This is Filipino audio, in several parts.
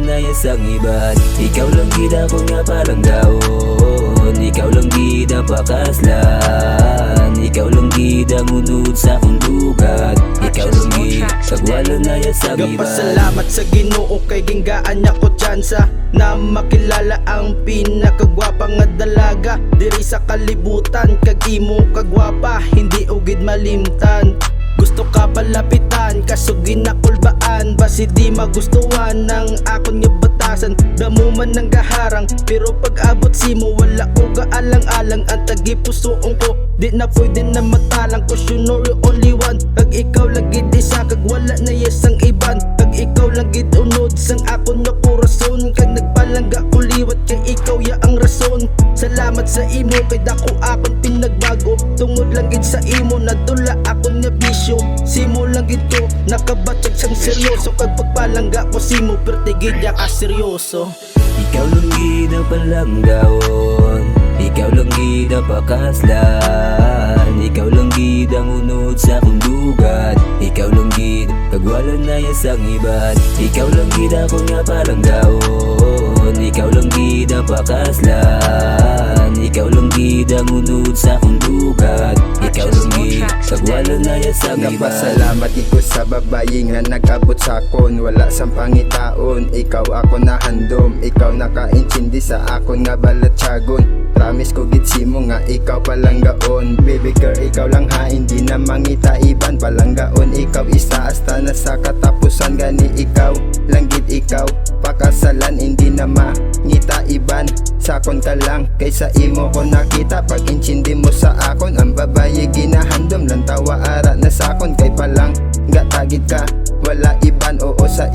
na yasang iban. Ikaw lang gid ako nga palanggaon, ikaw lang gid ang pakaslan, ikaw lang gid ang unod sa akong dugat, ikaw lang gid kagwala na yasang iban. Gapasalamat sa Ginoo kay ginggaan niya ko tsansa na makilala ang pinakagwapa nga dalaga diri sa kalibutan. Kag imo kagwapa, hindi ugid malimtan. Gusto ka palapitan, kaso ginakulbaan. Basi di magustuhan ng akon nga batasan. Damo man ng gaharang, pero pag abot simo wala ko gaalang-alang. Ang tagipusoon ko, di na pwede na matalang. Cause you know you're only one. Kag ikaw lang gid isa, kag wala na yesang iban. Kag ikaw lang gid unod sang akon nga korason. Kag nagpalangga ko liwat, kay ikaw ya ang rason. Salamat sa imo, kay dako akon pinagbago. Tungod lang gid sa imo, nadula akon nga bisyo. Simo lang gid ko, nakabatyag sang seryoso. Kag pagpalangga ko simo, pertigid ya ka seryoso. Ikaw lang gid ang palanggaon, ikaw lang gid ang pakaslan, ikaw lang gid ang unod sa akong dugat, ikaw lang gid kagwala na yasang iban. Ikaw lang gid ako nga palanggaon, ikaw lang gid ang pakaslan, ikaw lang gid ang unod sa akong dugat, ikaw lang gid kagwala na yasang iban. Nagpasalamat iko sa babayi nga nag-abot sa akon, wala sang pangitaon. Ikaw ako nahandom, ikaw nakaintindi sa akon nga balatsagon. Promise ko gid simo nga ikaw palanggaon. Baby girl, ikaw lang ha, hindi na mangita iban. Palanggaon, ikaw isa hasta na sa katapusan. Gani ikaw lang gid ikaw pakasalan, hindi na mangita iban. Sakon ka lang, kaysa imo ko nakita. Pag intindi mo sa akon, ang babayi ginahandom lang tawa ara na sakon. Kay palang gatagid ka, wala iban, oo sa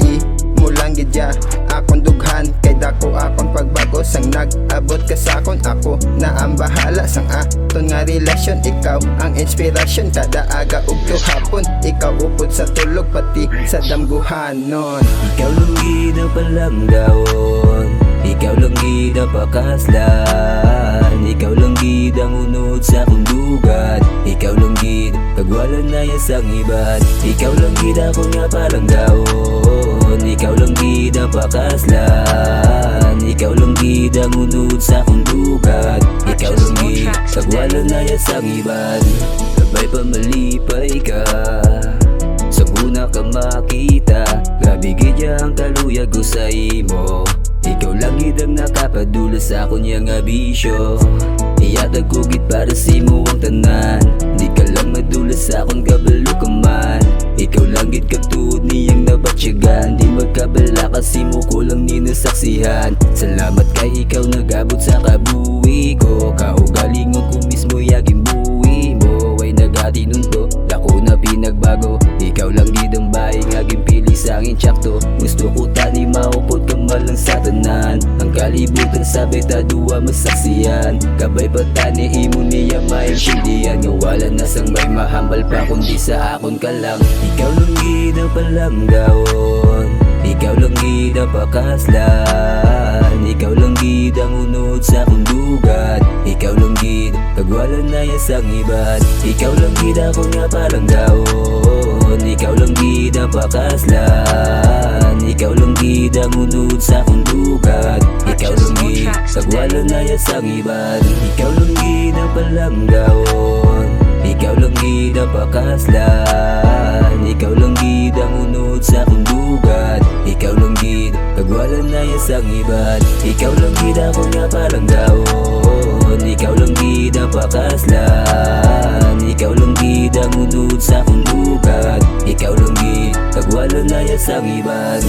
mo lang gid ya akon dughan. Kay dako akon pagbago sang nag-abot ka sakon. Ako na ang bahala sang aton nga relasyon. Ikaw ang inspirasyon kada aga ug hapon. Ikaw upod sa tulog pati sa damguhanon. Ikaw lang gid ang palanggaon, ikaw lang gid ang pakaslan, ikaw lang gid ang unod sa akong dugat, ikaw lang gid kagwala na yasang iban. Ikaw lang gid ako nga palanggaon, ikaw lang gid ang pakaslan, ikaw lang gid ang unod sa akong dugat, ikaw lang gid kagwala na yasang iban. Sabay pa malipay ka, sa una ka makita, grabe gid ang kaluyag ko sa imo. Ikaw lang gid ang nakapadula sa akon yang bisyo. Iyatag ko gid para sa imo ang tanan, di ka lang madula sa akon kabalo ka man. Ikaw lang gid katuod niyang nabatsyagan, di magkabala kasi mo ko lang ni nasaksihan. Salamat kay ikaw nagabot sa kabuhi ko, kaugaling mo ko mismo yaging buwi mo. Way nagatinunto, dako na pinagbago, ikaw lang gid ang bahay nga gimpili sa akin tsakto. Gusto ko tani maupod ka malang sa tanan, ang kalibutan sabay ta duwa masaksiyan. Kabay patani imo niya maintindihan, nga wala na sang may mahambal pa kundi sa akon ka lang. Ikaw lang gid ang palanggaon, ikaw lang gid ang pakaslan, ikaw lang gid ang unod sa akong dugat, ikaw lang gid kagwala na yasang iban. Ikaw lang gid ako nga palanggaon, ikaw lang gid ang pakaslan, ikaw lang gid ang unod sa akong dugat, ikaw lang gid kagwala na yasang iban. Ikaw lang gid ang palanggaon, ikaw lang gid ang pakaslan, ikaw lang gid ang unod sa akong dugat, ikaw lang gid kagwala na yasang iban. Ikaw lang gid ako nga palanggaon, ikaw lang gid ang pakaslan, ikaw lang gid ang unod sa akong dugat, ikaw lang gid kagwala na yasang iban.